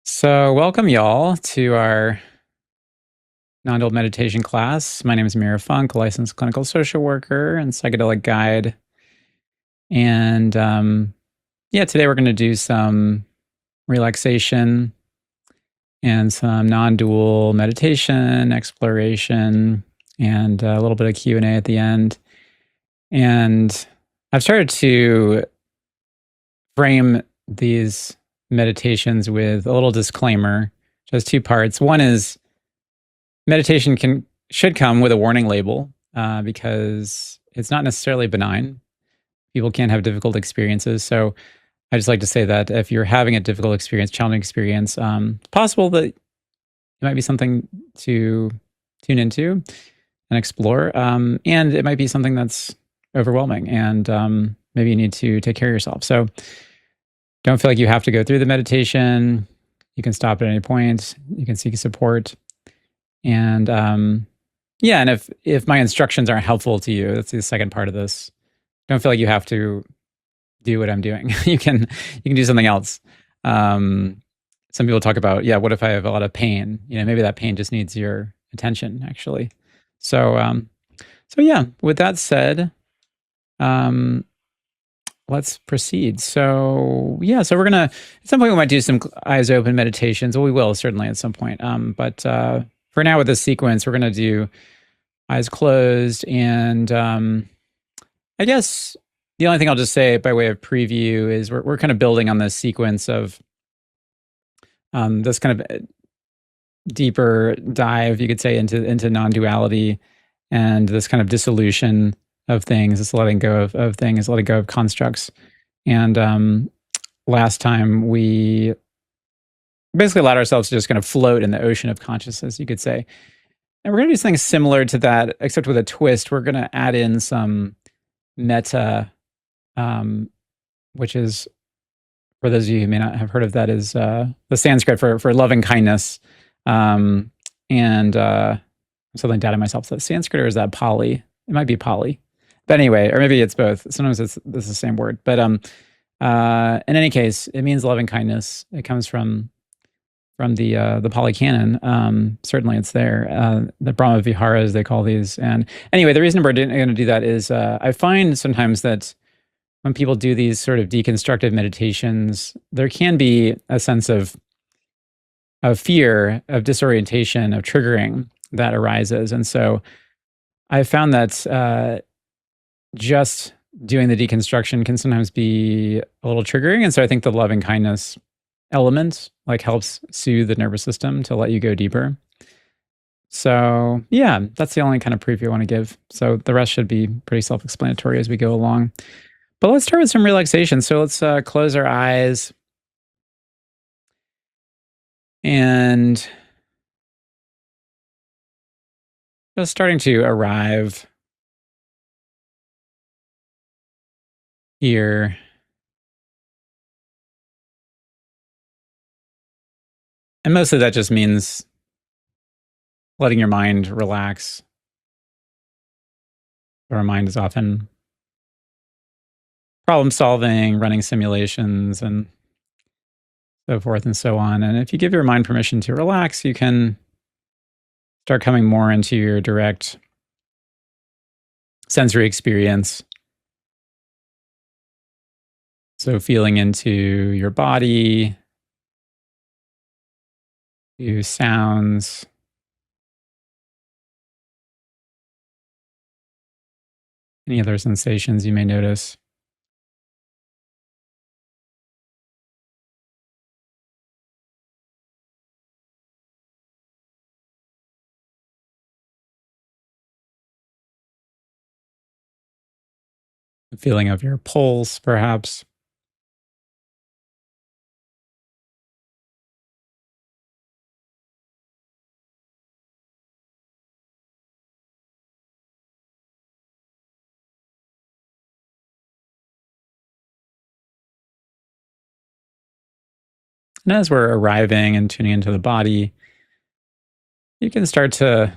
So, welcome y'all to our non-dual meditation class. My name is Mira Funk, licensed clinical social worker and psychedelic guide. And today we're going to do some relaxation and some non-dual meditation, exploration, and a little bit of Q&A at the end. And I've started to frame these meditations with a little disclaimer, just two parts. One is meditation should come with a warning label because it's not necessarily benign. People can have difficult experiences. So I just like to say that if you're having a difficult experience, challenging experience, it's possible that it might be something to tune into and explore. And it might be something that's overwhelming and maybe you need to take care of yourself. So don't feel like you have to go through the meditation. You can stop at any point. You can seek support. And and if my instructions aren't helpful to you, that's the second part of this. Don't feel like you have to do what I'm doing. You can do something else. Some people talk about, what if I have a lot of pain? Maybe that pain just needs your attention, actually. So with that said, let's proceed. So we're gonna, at some point we might do some eyes open meditations. Well, we will certainly at some point. But for now with this sequence, we're gonna do eyes closed. And I guess the only thing I'll just say by way of preview is we're kind of building on this sequence of this kind of deeper dive, you could say, into non-duality and this kind of dissolution of things, this letting go of things, letting go of constructs. And last time we basically allowed ourselves to just kind of float in the ocean of consciousness, you could say. And we're going to do something similar to that, except with a twist. We're going to add in some metta, which is, for those of you who may not have heard of that, is the Sanskrit for loving kindness. I'm suddenly doubting myself. Is that Sanskrit or is that Pali? It might be Pali. But anyway, or maybe it's both. Sometimes it's the same word. But in any case, it means loving kindness. It comes from the Pali Canon. Certainly it's there. The Brahma Viharas, they call these. And anyway, the reason we're going to do that is I find sometimes that when people do these sort of deconstructive meditations, there can be a sense of fear, of disorientation, of triggering that arises. And so I found that just doing the deconstruction can sometimes be a little triggering. And so I think the loving kindness element helps soothe the nervous system to let you go deeper. So that's the only kind of preview I want to give. So the rest should be pretty self-explanatory as we go along. But let's start with some relaxation. So let's close our eyes and just starting to arrive here. And mostly that just means letting your mind relax. Our mind is often problem solving, running simulations, and so forth and so on. And if you give your mind permission to relax, you can start coming more into your direct sensory experience. So feeling into your body, to sounds, any other sensations you may notice. The feeling of your pulse, perhaps. And as we're arriving and tuning into the body, you can start to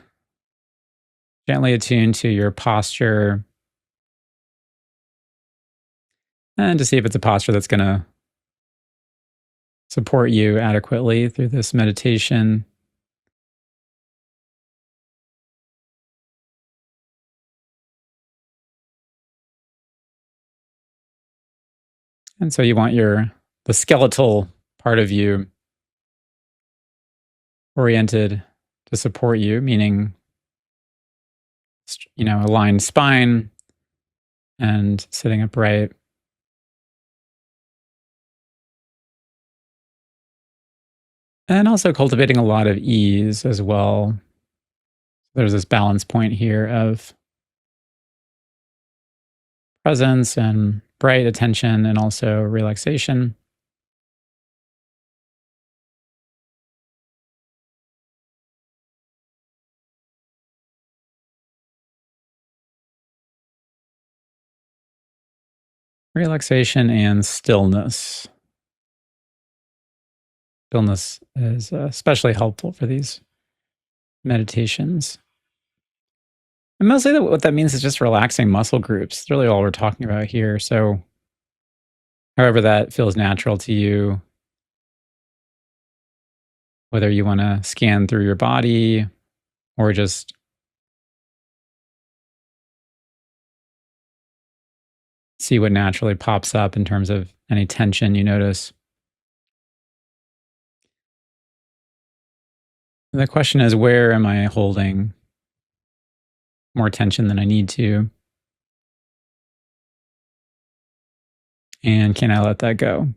gently attune to your posture and to see if it's a posture that's going to support you adequately through this meditation. And so you want the skeletal part of you oriented to support you, meaning, aligned spine and sitting upright. And also cultivating a lot of ease as well. There's this balance point here of presence and bright attention and also relaxation. Relaxation and stillness. Stillness is especially helpful for these meditations. And mostly what that means is just relaxing muscle groups. It's really all we're talking about here. So, however that feels natural to you, whether you want to scan through your body or just see what naturally pops up in terms of any tension you notice. The question is, where am I holding more tension than I need to? And can I let that go?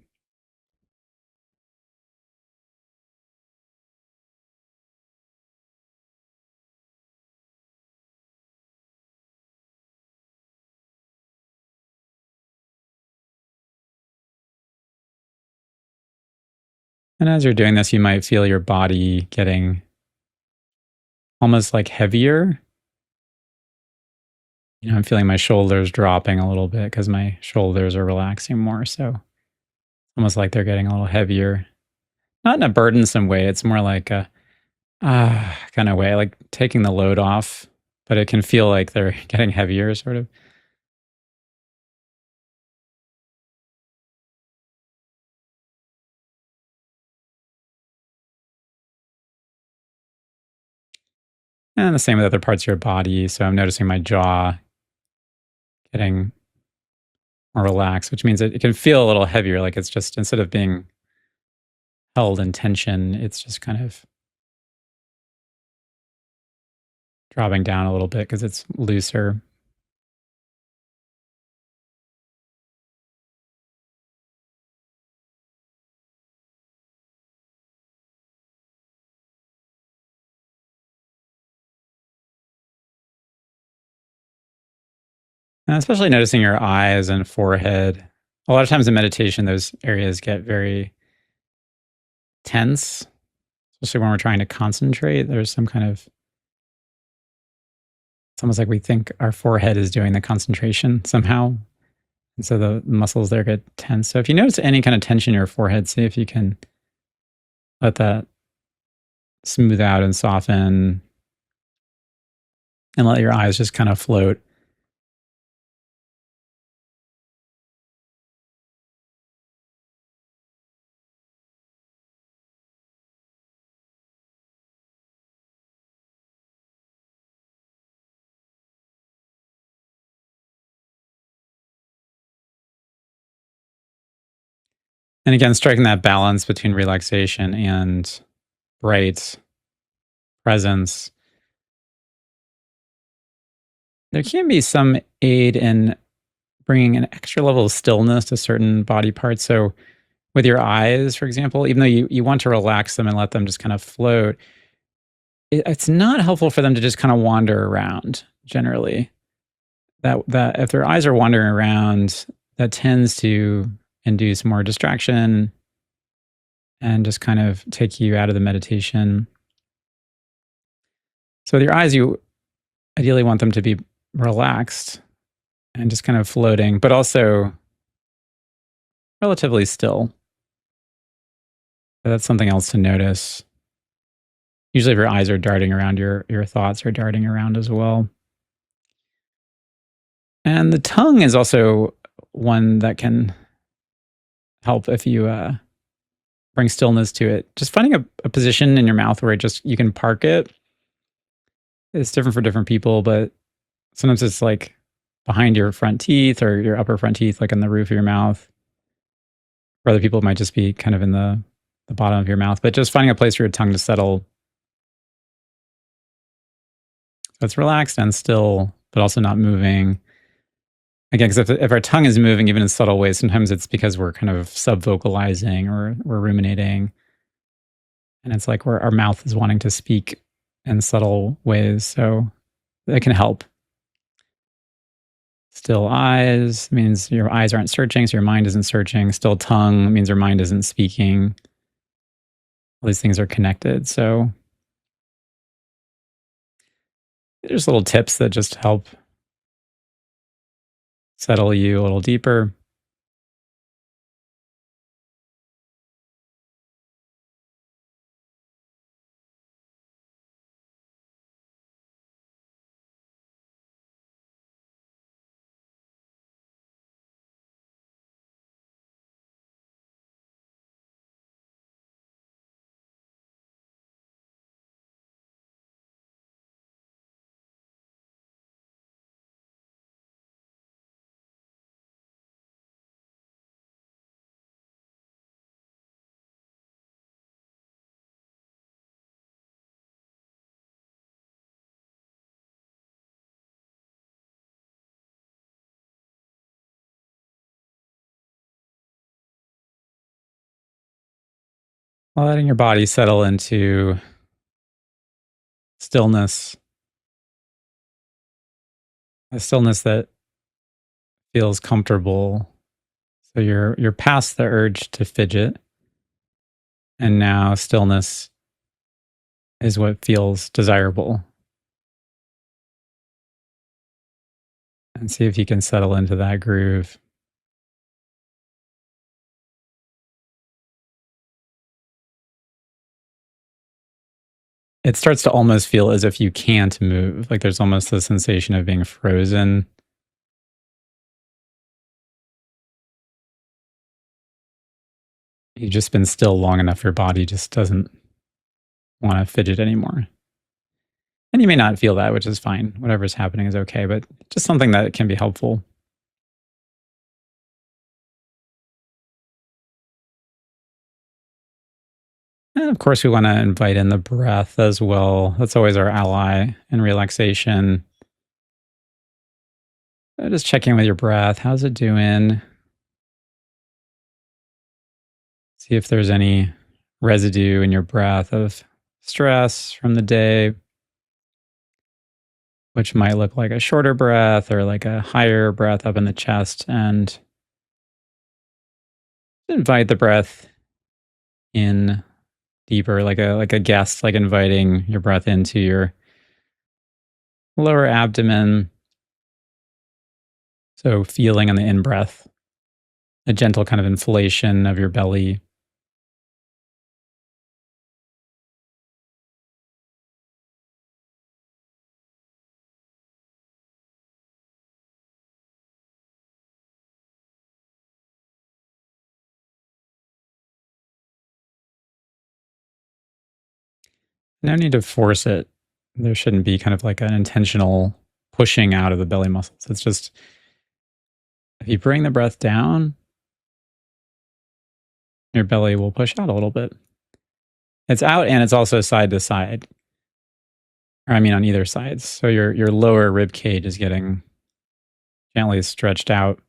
And as you're doing this, you might feel your body getting almost like heavier. I'm feeling my shoulders dropping a little bit because my shoulders are relaxing more. So almost like they're getting a little heavier. Not in a burdensome way. It's more like a kind of way, like taking the load off, but it can feel like they're getting heavier, sort of. And the same with other parts of your body. So I'm noticing my jaw getting more relaxed, which means it can feel a little heavier. Like it's just, instead of being held in tension, it's just kind of dropping down a little bit because it's looser. And especially noticing your eyes and forehead. A lot of times in meditation, those areas get very tense, especially when we're trying to concentrate. There's some kind of, it's almost like we think our forehead is doing the concentration somehow. And so the muscles there get tense. So if you notice any kind of tension in your forehead, see if you can let that smooth out and soften and let your eyes just kind of float. And again, striking that balance between relaxation and bright presence. There can be some aid in bringing an extra level of stillness to certain body parts. So with your eyes, for example, even though you want to relax them and let them just kind of float, it's not helpful for them to just kind of wander around generally. That if their eyes are wandering around, that tends to induce more distraction and just kind of take you out of the meditation. So with your eyes, you ideally want them to be relaxed and just kind of floating, but also relatively still. So that's something else to notice. Usually if your eyes are darting around, your thoughts are darting around as well. And the tongue is also one that can help if you bring stillness to it. Just finding a position in your mouth where you can park it. It's different for different people, but sometimes it's like behind your front teeth or your upper front teeth, like on the roof of your mouth. For other people, it might just be kind of in the bottom of your mouth, but just finding a place for your tongue to settle. So it's relaxed and still, but also not moving. Again, because if our tongue is moving, even in subtle ways, sometimes it's because we're kind of sub-vocalizing or we're ruminating. And it's like our mouth is wanting to speak in subtle ways. So that can help. Still eyes means your eyes aren't searching, so your mind isn't searching. Still tongue means your mind isn't speaking. All these things are connected. So there's little tips that just help settle you a little deeper. Letting your body settle into stillness, a stillness that feels comfortable. So you're past the urge to fidget, and now stillness is what feels desirable. And see if you can settle into that groove. It starts to almost feel as if you can't move. Like there's almost the sensation of being frozen. You've just been still long enough, your body just doesn't want to fidget anymore. And you may not feel that, which is fine. Whatever's happening is okay, but just something that can be helpful. And of course, we want to invite in the breath as well. That's always our ally in relaxation. Just checking with your breath. How's it doing? See if there's any residue in your breath of stress from the day, which might look like a shorter breath or like a higher breath up in the chest. And invite the breath in deeper, like a guest, like inviting your breath into your lower abdomen. So feeling on the in-breath, a gentle kind of inflation of your belly. No need to force it. There shouldn't be kind of like an intentional pushing out of the belly muscles. It's just, if you bring the breath down, your belly will push out a little bit. It's out and it's also side to side. Or I mean on either side. So your lower rib cage is getting gently stretched out.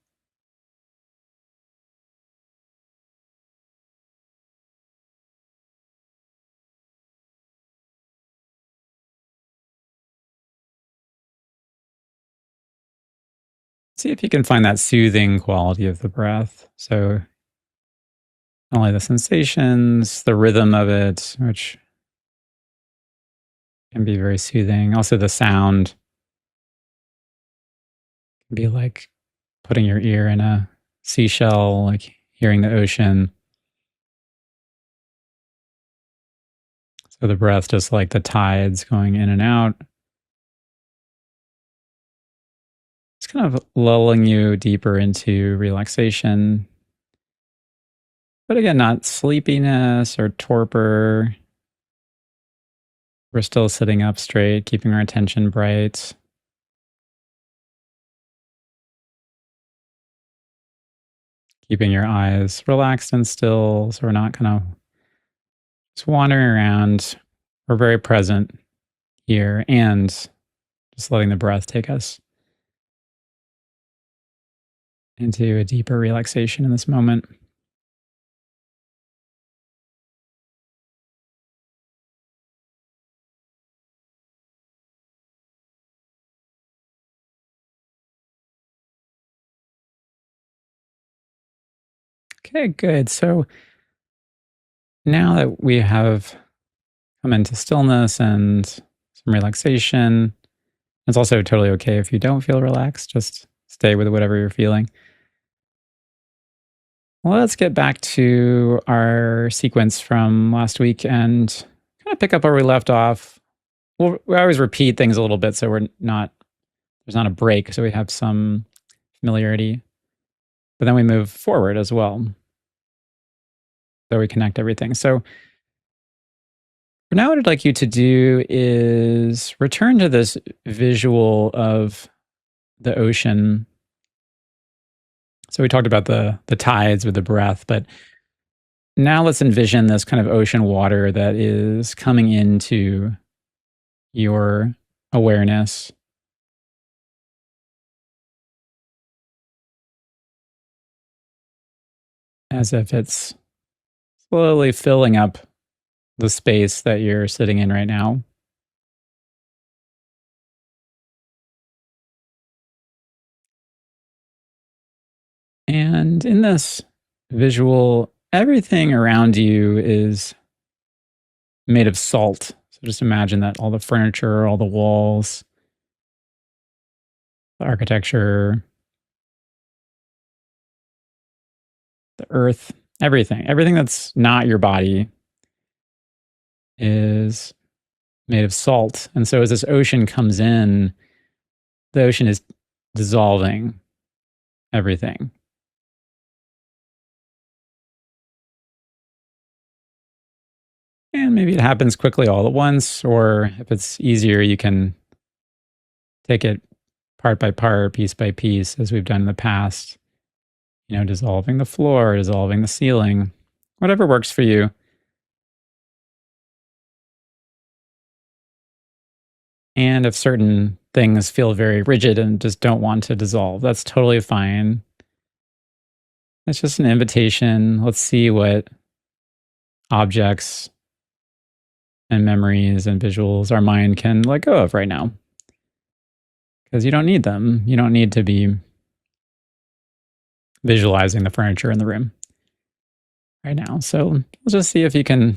See if you can find that soothing quality of the breath. So not only the sensations, the rhythm of it, which can be very soothing. Also the sound can be like putting your ear in a seashell, like hearing the ocean. So the breath, just like the tides going in and out. It's kind of lulling you deeper into relaxation. But again, not sleepiness or torpor. We're still sitting up straight, keeping our attention bright. Keeping your eyes relaxed and still, so we're not kind of just wandering around. We're very present here and just letting the breath take us into a deeper relaxation in this moment. Okay, good. So now that we have come into stillness and some relaxation, it's also totally okay if you don't feel relaxed. Just stay with whatever you're feeling. Well, let's get back to our sequence from last week and kind of pick up where we left off. We always repeat things a little bit, so there's not a break, so we have some familiarity. But then we move forward as well. So we connect everything. So for now, what I'd like you to do is return to this visual of the ocean. So we talked about the tides with the breath, but now let's envision this kind of ocean water that is coming into your awareness. As if it's slowly filling up the space that you're sitting in right now. And in this visual, everything around you is made of salt. So just imagine that all the furniture, all the walls, the architecture, the earth, everything that's not your body is made of salt. And so as this ocean comes in, the ocean is dissolving everything. And maybe it happens quickly all at once, or if it's easier, you can take it part by part, piece by piece, as we've done in the past. You know, dissolving the floor, dissolving the ceiling, whatever works for you. And if certain things feel very rigid and just don't want to dissolve, that's totally fine. It's just an invitation. Let's see what objects and memories and visuals our mind can let go of right now. Because you don't need them. You don't need to be visualizing the furniture in the room right now. So let's just see if you can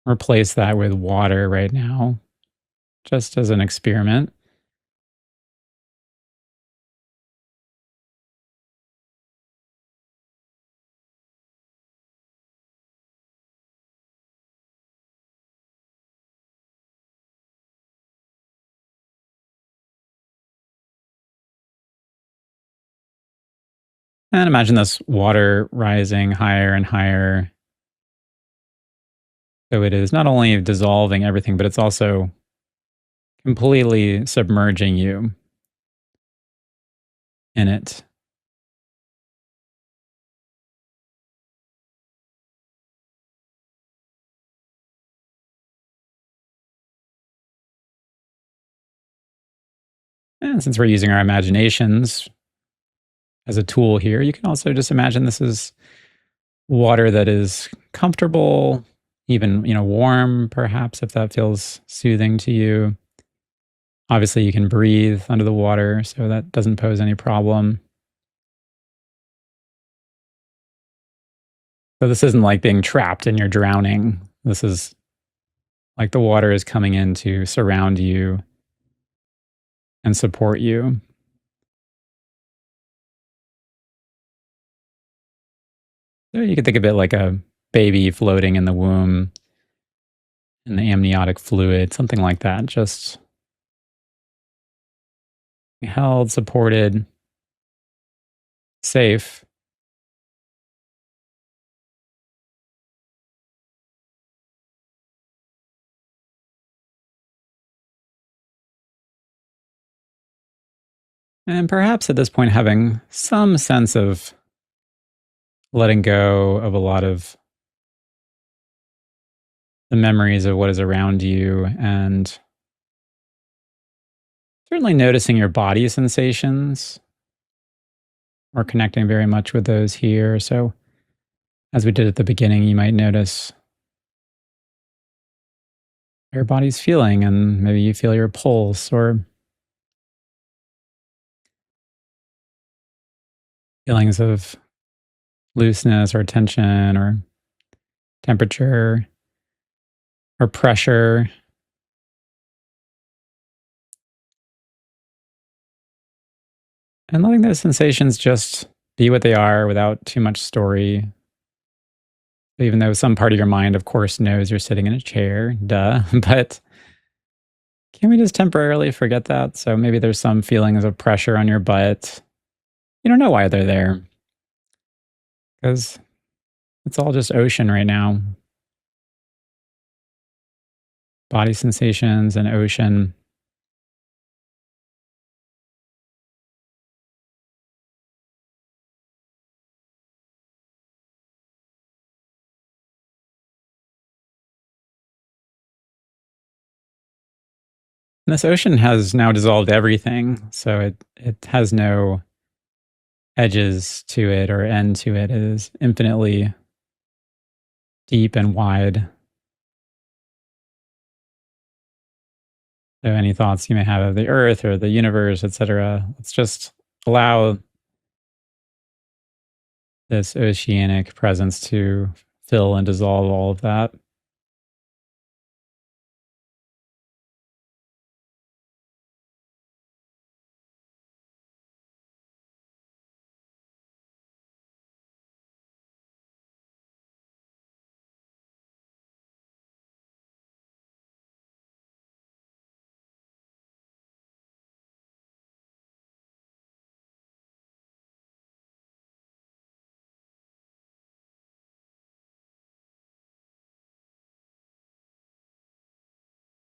replace that with water right now, just as an experiment. And imagine this water rising higher and higher. So it is not only dissolving everything, but it's also completely submerging you in it. And since we're using our imaginations as a tool here, you can also just imagine this is water that is comfortable, even, warm, perhaps, if that feels soothing to you. Obviously, you can breathe under the water, so that doesn't pose any problem. So this isn't like being trapped and you're drowning. This is like the water is coming in to surround you and support you. So you could think of it like a baby floating in the womb in the amniotic fluid, something like that. Just held, supported, safe, And perhaps at this point, having some sense of letting go of a lot of the memories of what is around you, and certainly noticing your body sensations or connecting very much with those here. So, as we did at the beginning, you might notice how your body's feeling, and maybe you feel your pulse or feelings of looseness or tension or temperature or pressure. And letting those sensations just be what they are without too much story. Even though some part of your mind, of course, knows you're sitting in a chair, duh. But can we just temporarily forget that? So maybe there's some feelings of pressure on your butt. You don't know why they're there, because it's all just ocean right now. Body sensations and ocean. And this ocean has now dissolved everything, so it has no edges to it or end to it. It is infinitely deep and wide. So any thoughts you may have of the earth or the universe, etc., let's just allow this oceanic presence to fill and dissolve all of that.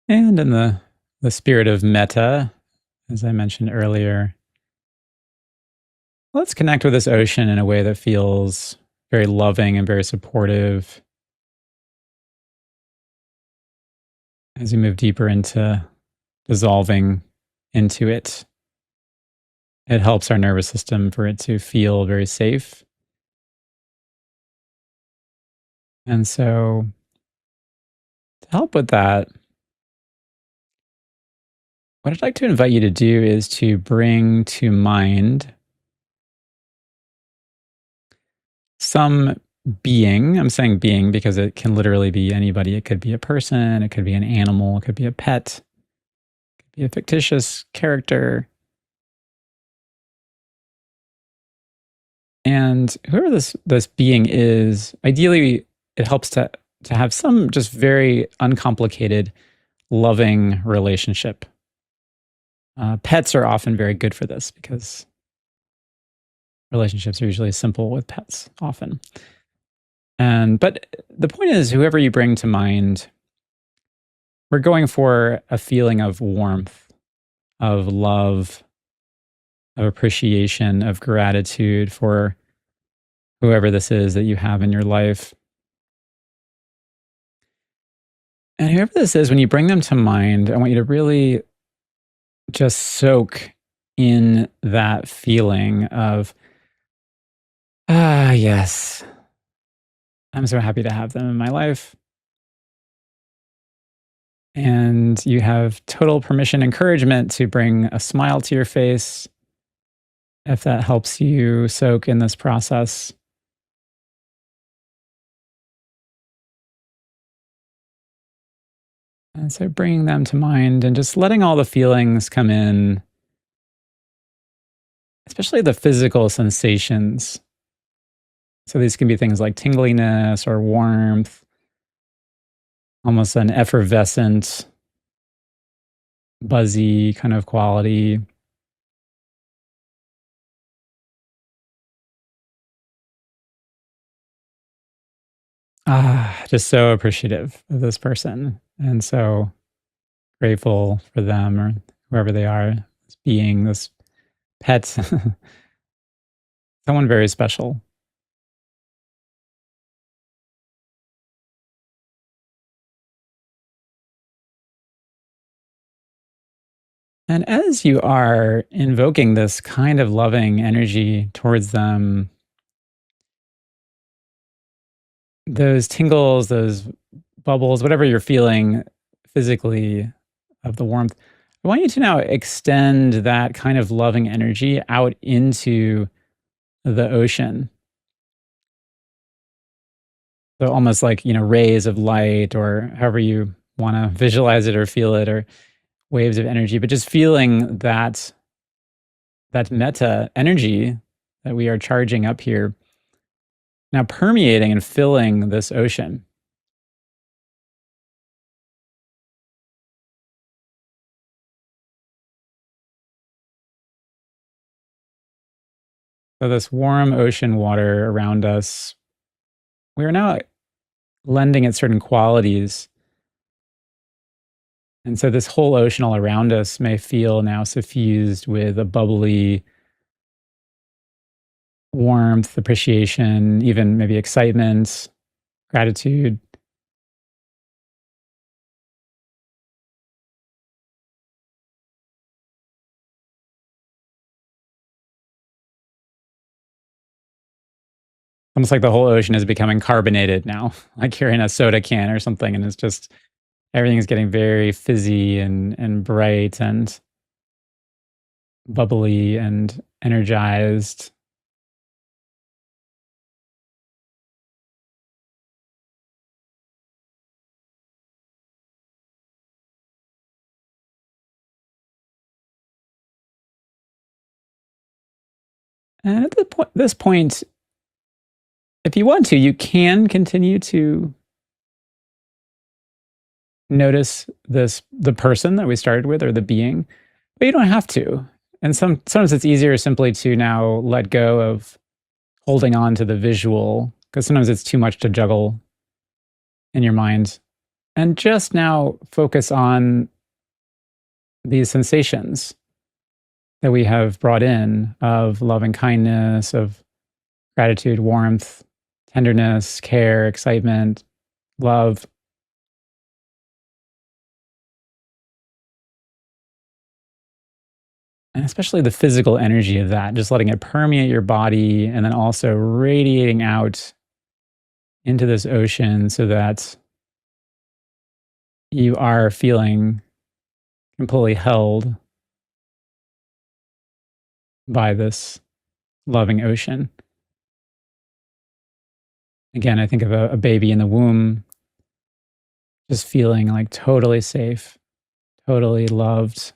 And in the spirit of metta, as I mentioned earlier, let's connect with this ocean in a way that feels very loving and very supportive as we move deeper into dissolving into it. It helps our nervous system for it to feel very safe. And so, to help with that, what I'd like to invite you to do is to bring to mind some being. I'm saying being because it can literally be anybody. It could be a person, it could be an animal, it could be a pet, it could be a fictitious character. And whoever this being is, ideally it helps to have some just very uncomplicated, loving relationship. Pets are often very good for this because relationships are usually simple with pets often. But the point is, whoever you bring to mind, we're going for a feeling of warmth, of love, of appreciation, of gratitude for whoever this is that you have in your life. And whoever this is, when you bring them to mind, I want you to really just soak in that feeling of, yes, I'm so happy to have them in my life. And you have total permission, encouragement to bring a smile to your face if that helps you soak in this process. And so bringing them to mind and just letting all the feelings come in, especially the physical sensations. So these can be things like tingliness or warmth, almost an effervescent, buzzy kind of quality. Just so appreciative of this person and so grateful for them or whoever they are, this being, this pet, someone very special. And as you are invoking this kind of loving energy towards them, those tingles, those bubbles, whatever you're feeling physically of the warmth, I want you to now extend that kind of loving energy out into the ocean. So almost like, rays of light or however you want to visualize it or feel it, or waves of energy, but just feeling that metta energy that we are charging up here now permeating and filling this ocean. So this warm ocean water around us, we are now lending it certain qualities. And so this whole ocean all around us may feel now suffused with a bubbly warmth, appreciation, even maybe excitement, gratitude. Almost like the whole ocean is becoming carbonated now, like you're in a soda can or something, and it's just everything is getting very fizzy and bright and bubbly and energized. And at this point, if you want to, you can continue to notice the person that we started with or the being, but you don't have to. And sometimes it's easier simply to now let go of holding on to the visual, because sometimes it's too much to juggle in your mind, and just now focus on these sensations that we have brought in of loving kindness, of gratitude, warmth, tenderness, care, excitement, love. And especially the physical energy of that, just letting it permeate your body and then also radiating out into this ocean so that you are feeling completely held by this loving ocean. Again, I think of a baby in the womb just feeling like totally safe, totally loved.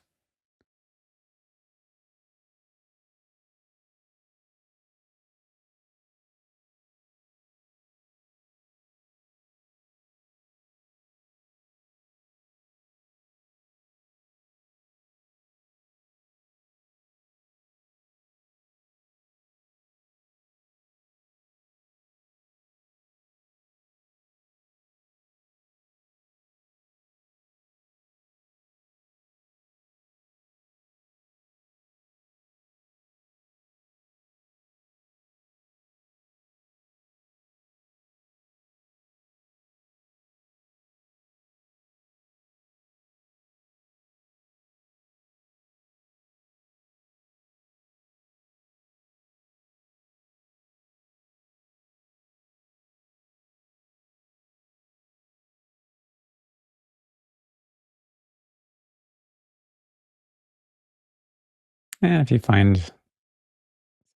And if you find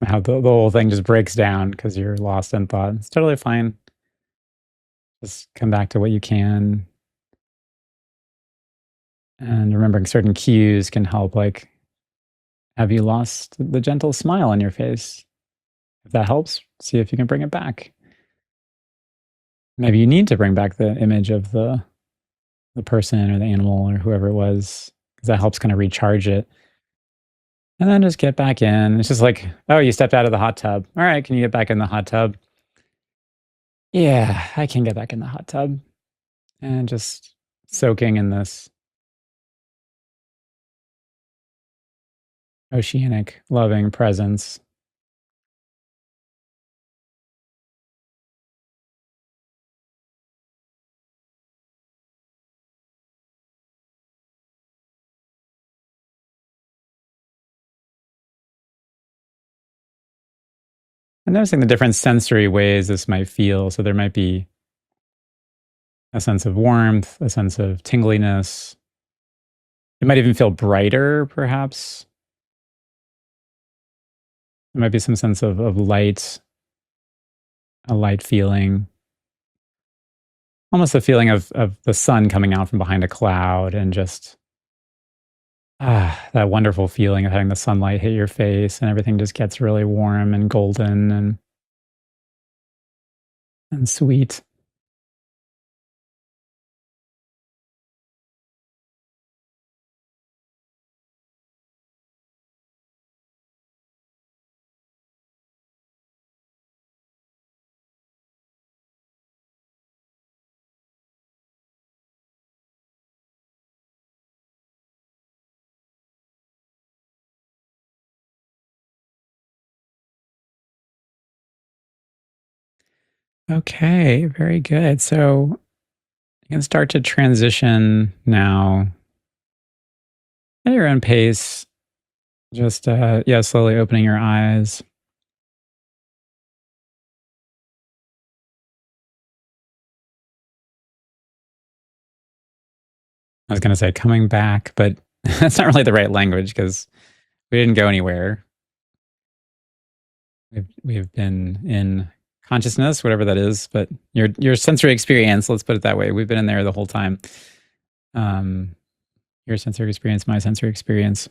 how the whole thing just breaks down because you're lost in thought, it's totally fine. Just come back to what you can. And remembering certain cues can help, like, have you lost the gentle smile on your face? If that helps, see if you can bring it back. Maybe you need to bring back the image of the person or the animal or whoever it was, because that helps kind of recharge it. And then just get back in. It's just like, oh, you stepped out of the hot tub. All right, can you get back in the hot tub? Yeah, I can get back in the hot tub. And just soaking in this oceanic, loving presence. I'm noticing the different sensory ways this might feel. So there might be a sense of warmth, a sense of tingliness. It might even feel brighter, perhaps. There might be some sense of light, a light feeling, almost a feeling of the sun coming out from behind a cloud and just that wonderful feeling of having the sunlight hit your face and everything just gets really warm and golden and sweet. Okay, very good. So you can start to transition now at your own pace. Just slowly opening your eyes. I was going to say coming back, but that's not really the right language because we didn't go anywhere. We've been in consciousness, whatever that is, but your sensory experience, let's put it that way. We've been in there the whole time. Your sensory experience, my sensory experience.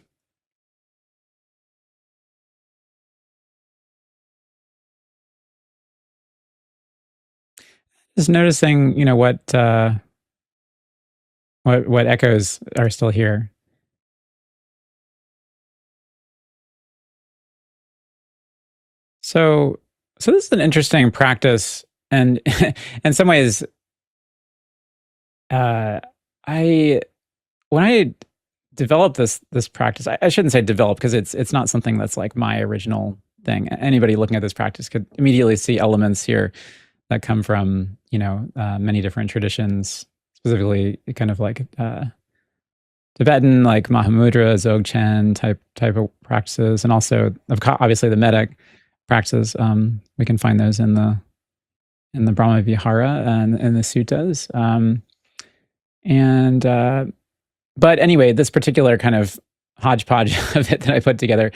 Just noticing, what echoes are still here. So this is an interesting practice, and in some ways, I when I developed this practice, I shouldn't say develop because it's not something that's like my original thing. Anybody looking at this practice could immediately see elements here that come from many different traditions, specifically kind of like Tibetan, like Mahamudra, Dzogchen type of practices, and also obviously the metta practices. We can find those in the Brahma Vihara and in the suttas. But anyway, this particular kind of hodgepodge of it that I put together,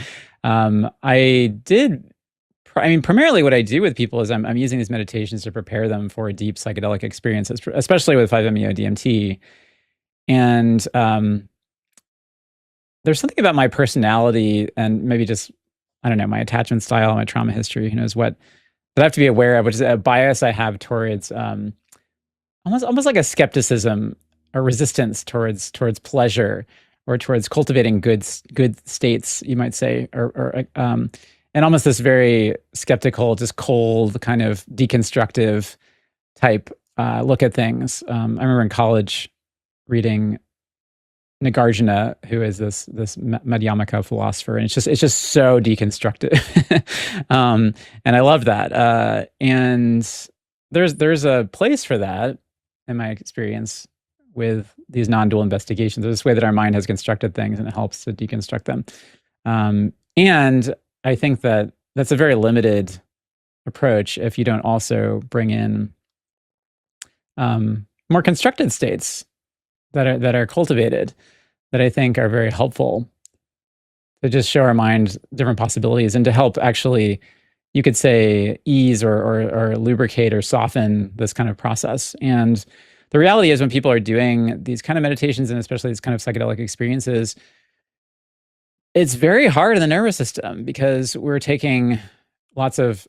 primarily what I do with people is I'm using these meditations to prepare them for a deep psychedelic experience, especially with 5-MeO-DMT. And there's something about my personality and maybe just, I don't know, my attachment style, my trauma history, who knows what, that I have to be aware of, which is a bias I have towards almost like a skepticism or resistance towards pleasure or towards cultivating good states, you might say, and almost this very skeptical, just cold, kind of deconstructive type look at things. I remember in college reading Nagarjuna, who is this Madhyamaka philosopher, and it's just so deconstructive, and I love that. And there's a place for that in my experience with these non-dual investigations. There's this way that our mind has constructed things, and it helps to deconstruct them. And I think that that's a very limited approach if you don't also bring in more constructed states that are cultivated, that I think are very helpful to just show our mind different possibilities and to help actually, you could say, ease or lubricate or soften this kind of process. And the reality is when people are doing these kind of meditations and especially these kind of psychedelic experiences, it's very hard on the nervous system because we're taking lots of,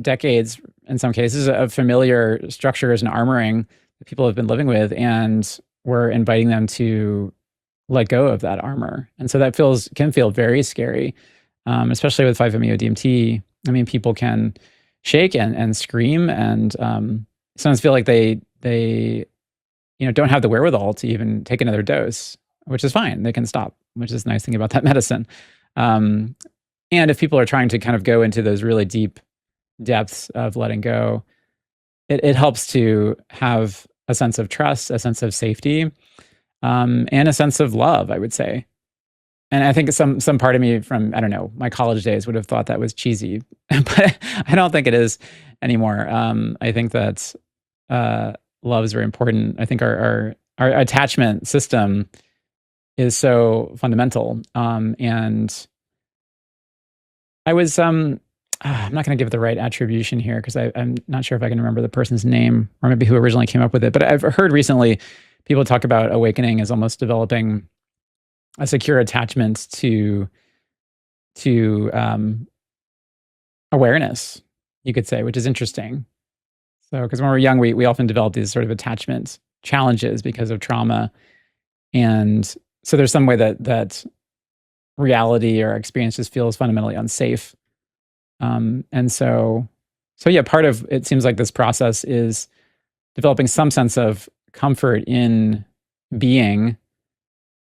decades in some cases of familiar structures and armoring that people have been living with, and we're inviting them to let go of that armor. And so that can feel very scary, especially with 5-MeO-DMT. I mean, people can shake and scream and sometimes feel like they don't have the wherewithal to even take another dose, which is fine. They can stop, which is the nice thing about that medicine. Um, and if people are trying to kind of go into those really deep depths of letting go, it helps to have a sense of trust, a sense of safety, and a sense of love, I would say. And I think some part of me from, I don't know, my college days would have thought that was cheesy, but I don't think it is anymore. I think that love is very important. I think our attachment system is so fundamental. And I was I'm not going to give it the right attribution here because I'm not sure if I can remember the person's name or maybe who originally came up with it. But I've heard recently people talk about awakening as almost developing a secure attachment to awareness, you could say, which is interesting. So, because when we're young, we often develop these sort of attachment challenges because of trauma, and so there's some way that reality or experience just feels fundamentally unsafe. And so yeah, part of it seems like this process is developing some sense of comfort in being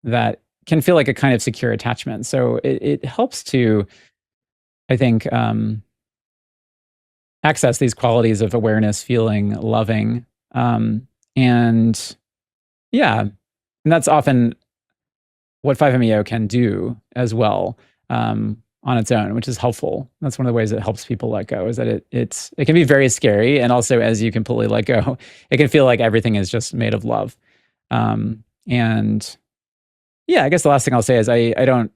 that can feel like a kind of secure attachment. So it helps to, I think, access these qualities of awareness, feeling, loving, and yeah, and that's often what 5-MeO can do as well, on its own, which is helpful. That's one of the ways it helps people let go, is that it can be very scary, and also as you completely let go, it can feel like everything is just made of love. And yeah, I guess the last thing I'll say is I'm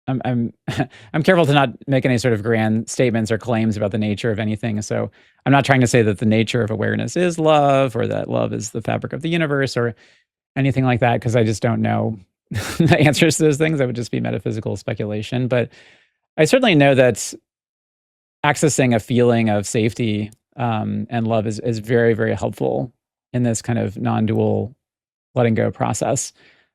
I'm careful to not make any sort of grand statements or claims about the nature of anything. So I'm not trying to say that the nature of awareness is love, or that love is the fabric of the universe, or anything like that, because I just don't know the answers to those things. That would just be metaphysical speculation. But I certainly know that accessing a feeling of safety, and love is very, very helpful in this kind of non-dual letting go process.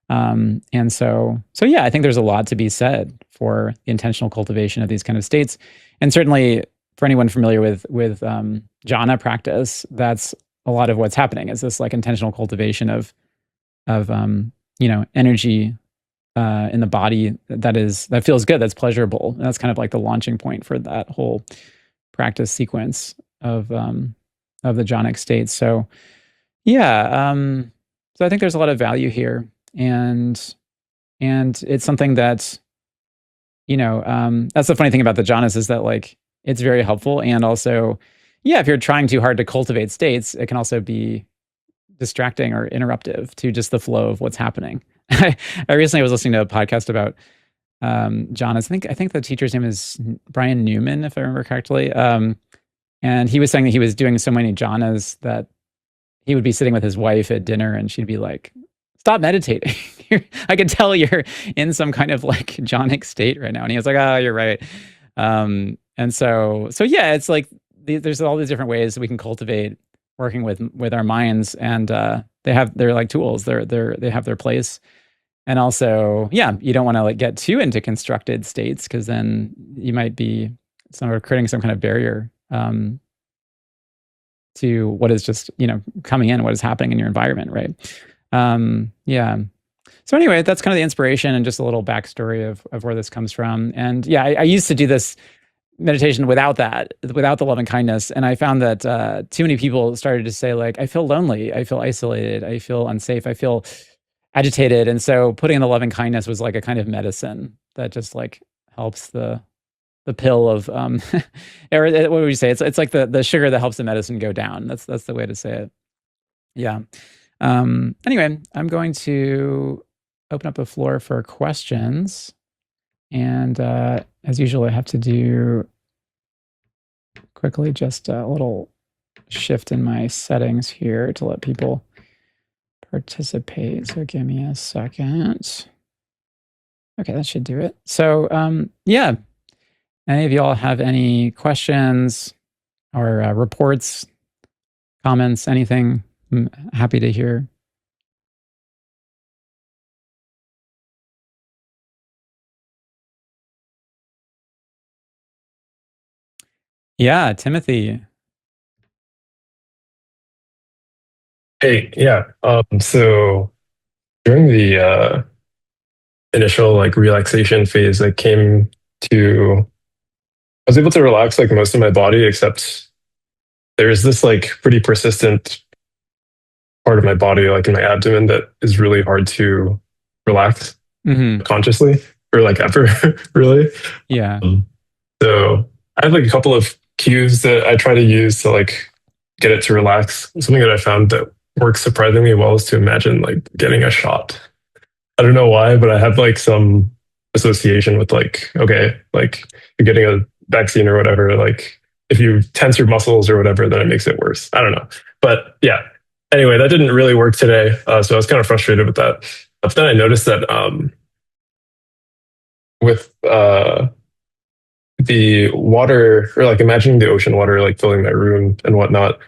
And so yeah, I think there's a lot to be said for the intentional cultivation of these kind of states. And certainly for anyone familiar with jhana practice, that's a lot of what's happening, is this like intentional cultivation of energy in the body that feels good, that's pleasurable. And that's kind of like the launching point for that whole practice sequence of the jhanic states. So yeah, so I think there's a lot of value here, and it's something that that's the funny thing about the jhanas, is that like it's very helpful, and also yeah, if you're trying too hard to cultivate states, it can also be distracting or interruptive to just the flow of what's happening. I recently was listening to a podcast about jhanas. I think the teacher's name is Brian Newman, if I remember correctly. And he was saying that he was doing so many jhanas that he would be sitting with his wife at dinner, and she'd be like, "Stop meditating. I can tell you're in some kind of like jhanic state right now." And he was like, "Oh, you're right." And so yeah, it's like there's all these different ways that we can cultivate working with our minds, and they're like tools. They have their place. And also, yeah, you don't want to like get too into constructed states, because then you might be creating some kind of barrier to what is just coming in, what is happening in your environment, right? Yeah. So anyway, that's kind of the inspiration and just a little backstory of where this comes from. And yeah, I used to do this meditation without the loving kindness, and I found that too many people started to say like, I feel lonely, I feel isolated, I feel unsafe, I feel agitated. And so putting in the loving kindness was like a kind of medicine that just like helps the pill of or what would you say, it's like the sugar that helps the medicine go down. That's the way to say it. Yeah. Anyway, I'm going to open up the floor for questions, and as usual, I have to do quickly just a little shift in my settings here to let people participate. So give me a second. Okay, that should do it. So yeah, any of y'all have any questions or reports, comments, anything? I'm happy to hear. Yeah, Timothy. Hey, yeah. So during the initial like relaxation phase, I came to, I was able to relax like most of my body, except there's this like pretty persistent part of my body, like in my abdomen, that is really hard to relax consciously or like ever, really. Yeah. So I have like a couple of cues that I try to use to like get it to relax. Something that I found that works surprisingly well is to imagine like getting a shot. I don't know why, but I have like some association with like, okay, like you're getting a vaccine or whatever. Like if you tense your muscles or whatever, then it makes it worse. I don't know. But yeah. Anyway, that didn't really work today. So I was kind of frustrated with that. But then I noticed that with the water, or like imagining the ocean water like filling my room and whatnot,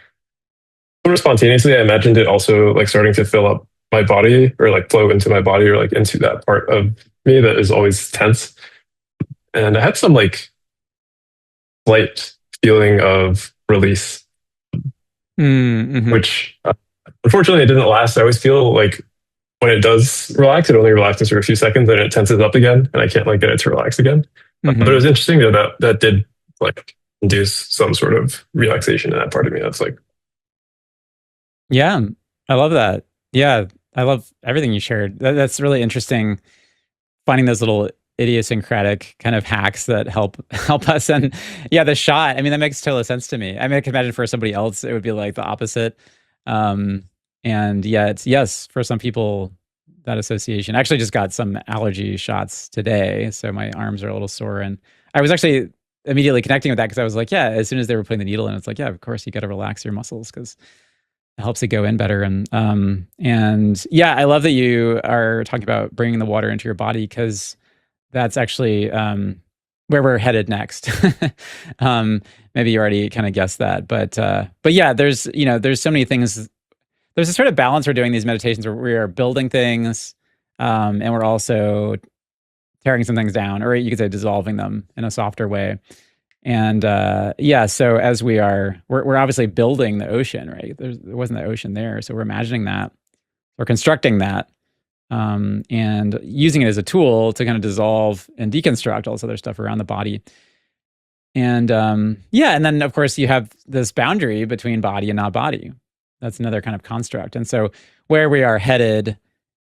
sort of spontaneously, I imagined it also like starting to fill up my body or like flow into my body or like into that part of me that is always tense. And I had some like slight feeling of release, which unfortunately it didn't last. I always feel like when it does relax, it only relaxes for a few seconds and it tenses up again, and I can't like get it to relax again. But it was interesting that did like induce some sort of relaxation in that part of me. That's like, yeah, I love that. Yeah, I love everything you shared. That's really interesting. Finding those little idiosyncratic kind of hacks that help us. And yeah, the shot. I mean, that makes total sense to me. I mean, I can imagine for somebody else, it would be like the opposite. And yeah, it's yes for some people that association. I actually just got some allergy shots today, so my arms are a little sore. And I was actually immediately connecting with that because I was like, yeah, as soon as they were putting the needle in, it's like, yeah, of course you got to relax your muscles because it helps it go in better. And yeah, I love that you are talking about bringing the water into your body because that's actually where we're headed next. Maybe you already kind of guessed that, but yeah, there's so many things. There's a sort of balance we're doing these meditations where we are building things, and we're also tearing some things down, or you could say dissolving them in a softer way. And yeah, so as we're obviously building the ocean, right? There wasn't the ocean there, so we're imagining that, we're constructing that, and using it as a tool to kind of dissolve and deconstruct all this other stuff around the body. And yeah, and then of course you have this boundary between body and not body. That's another kind of construct. And so where we are headed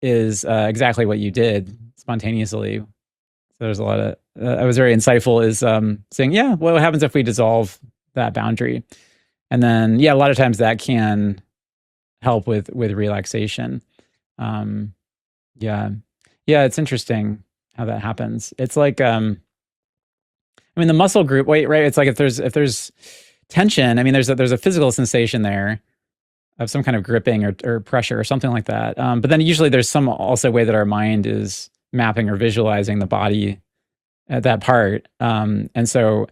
is exactly what you did spontaneously. So there's a lot of, I was very insightful is saying, yeah, what happens if we dissolve that boundary? And then, yeah, a lot of times that can help with relaxation. Yeah. Yeah, it's interesting how that happens. It's like, I mean, the muscle group, right? It's like if there's tension, I mean, there's a physical sensation there of some kind of gripping or pressure or something like that. But then usually there's some also way that our mind is mapping or visualizing the body at that part. And so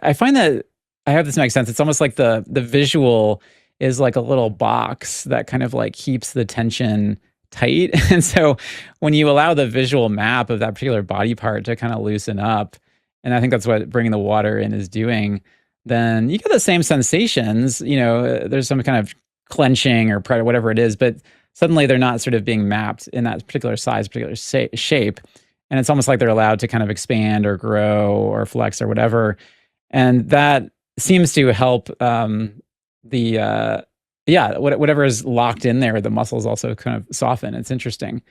I find that I hope this makes sense. It's almost like the visual is like a little box that kind of like keeps the tension tight. And so when you allow the visual map of that particular body part to kind of loosen up, and I think that's what bringing the water in is doing, then you get the same sensations. There's some kind of clenching or whatever it is, but suddenly they're not sort of being mapped in that particular size, particular shape. And it's almost like they're allowed to kind of expand or grow or flex or whatever. And that seems to help whatever is locked in there, the muscles also kind of soften. It's interesting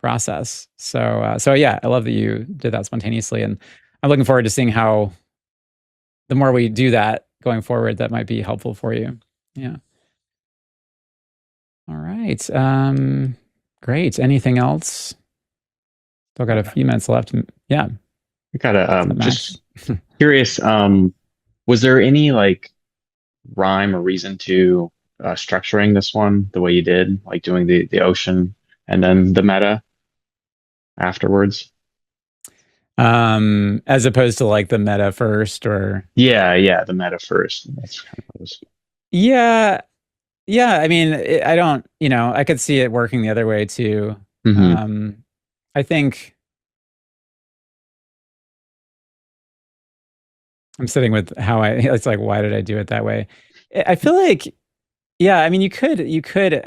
process. So yeah, I love that you did that spontaneously. And I'm looking forward to seeing how the more we do that going forward, that might be helpful for you. Yeah. All right. Great. Anything else? Still got a few minutes left. Yeah. I gotta just curious. Was there any like rhyme or reason to structuring this one the way you did, like doing the ocean and then the metta afterwards? As opposed to like the metta first, or yeah, the metta first. That's kind of what it was. Yeah. I mean, I don't. I could see it working the other way too. I think I'm sitting with how it's like, why did I do it that way? I feel like, yeah, I mean, you could,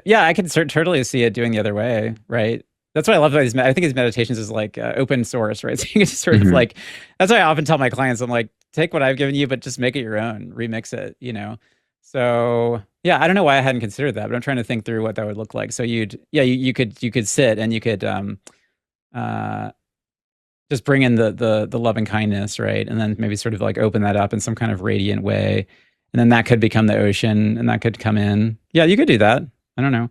yeah, I could totally see it doing the other way, right? that's what I love about these. I think these meditations is like open source, right? So you can just sort of Hmm. like, that's why I often tell my clients, I'm like, take what I've given you, but just make it your own, remix it, you know? So yeah, I don't know why I hadn't considered that, but I'm trying to think through what that would look like. So you could sit and you could, uh, just bring in the loving kindness, right? And then maybe sort of like open that up in some kind of radiant way. And then that could become the ocean and that could come in. Yeah, you could do that. I don't know.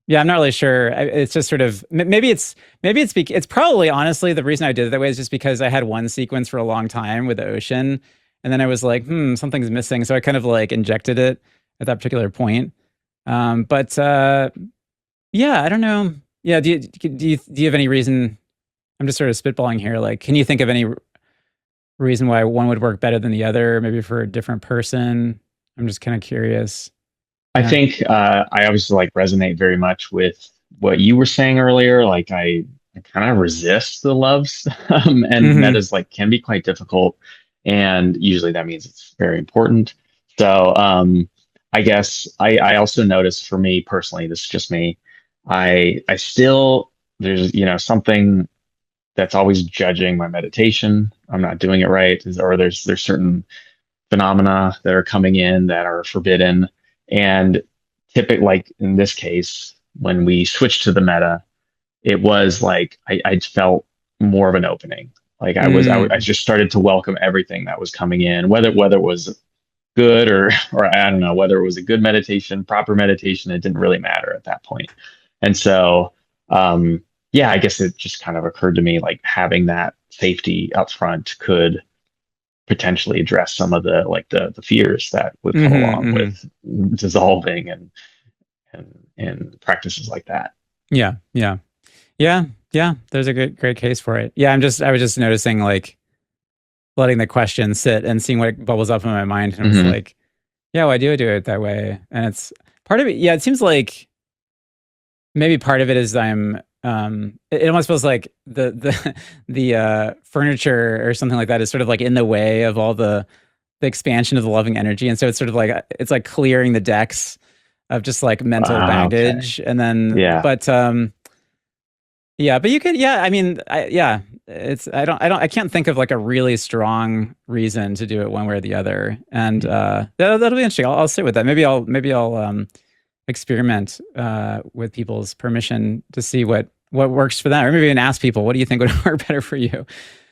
Yeah, I'm not really sure. It's just sort of it's probably honestly the reason I did it that way is just because I had one sequence for a long time with the ocean, and then I was like, something's missing, so I kind of like injected it at that particular point. But yeah, I don't know. Yeah, do you have any reason? I'm just sort of spitballing here. Like, can you think of any reason why one would work better than the other? Maybe for a different person. I'm just kind of curious. I Yeah. think I obviously like resonate very much with what you were saying earlier. Like I kind of resist the loves, and Hmm. metas like can be quite difficult, and usually that means it's very important. So I guess I also notice for me personally, this is just me. I still there's something that's always judging my meditation. I'm not doing it right, or there's certain phenomena that are coming in that are forbidden. And typically, like in this case, when we switched to the meta, it was like I felt more of an opening. Like I Mm. just started to welcome everything that was coming in, whether it was good or I don't know, whether it was a good meditation, proper meditation, it didn't really matter at that point. And so, yeah, I guess it just kind of occurred to me like having that safety up front could potentially address some of the fears that would come Hmm. along Hmm. with dissolving and practices like that. Yeah. Yeah. Yeah. Yeah. There's a great case for it. Yeah. I was just noticing like letting the question sit and seeing what bubbles up in my mind. And I was Hmm. like, yeah, why do I do it that way? And it's part of it. Yeah. It seems like maybe part of it is it almost feels like the furniture or something like that is sort of like in the way of all the expansion of the loving energy. And so it's sort of like, it's like clearing the decks of just like mental Okay. baggage. And then, Yeah. yeah, but you could, yeah, I mean, yeah, I can't think of like a really strong reason to do it one way or the other. And that'll be interesting. I'll sit with that. Maybe I'll experiment with people's permission to see what works for them, or maybe even ask people, what do you think would work better for you?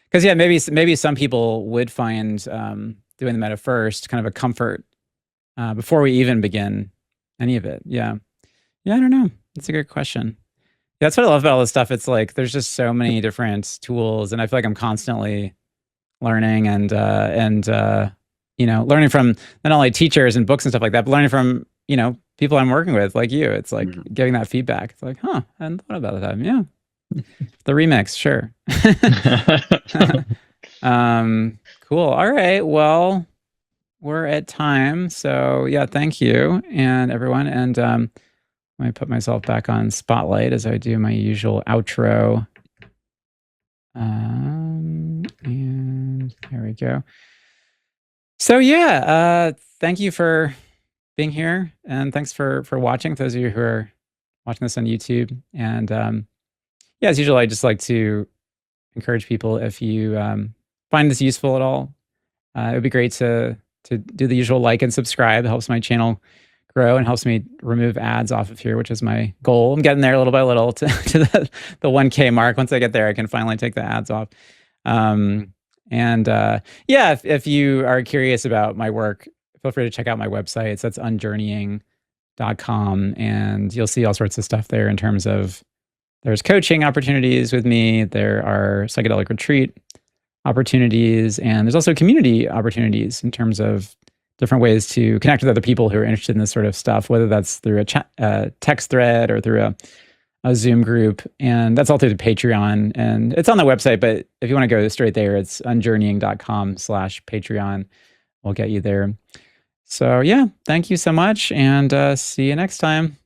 Because yeah, maybe some people would find doing the meta first kind of a comfort before we even begin any of it. Yeah, yeah, I don't know. That's a good question. Yeah, that's what I love about all this stuff. It's like there's just so many different tools, and I feel like I'm constantly learning and learning from not only teachers and books and stuff like that, but learning from people I'm working with, like you. It's like Mhm. giving that feedback. It's like, huh, I hadn't thought about that. Yeah, the remix, sure. Cool. All right. Well, we're at time, so yeah, thank you and everyone, and let me put myself back on spotlight as I do my usual outro. And there we go. So yeah, thank you for being here, and thanks for watching. For those of you who are watching this on YouTube, and yeah, as usual, I just like to encourage people if you find this useful at all, it would be great to do the usual like and subscribe. It helps my channel grow and helps me remove ads off of here, which is my goal. I'm getting there little by little to the 1K mark. Once I get there, I can finally take the ads off. And yeah, if you are curious about my work, feel free to check out my website. So that's unjourneying.com. And you'll see all sorts of stuff there in terms of there's coaching opportunities with me, there are psychedelic retreat opportunities, and there's also community opportunities in terms of different ways to connect with other people who are interested in this sort of stuff, whether that's through a chat, text thread or through a Zoom group. And that's all through the Patreon. And it's on the website, but if you want to go straight there, it's unjourneying.com/Patreon. We'll get you there. So yeah, thank you so much, and see you next time.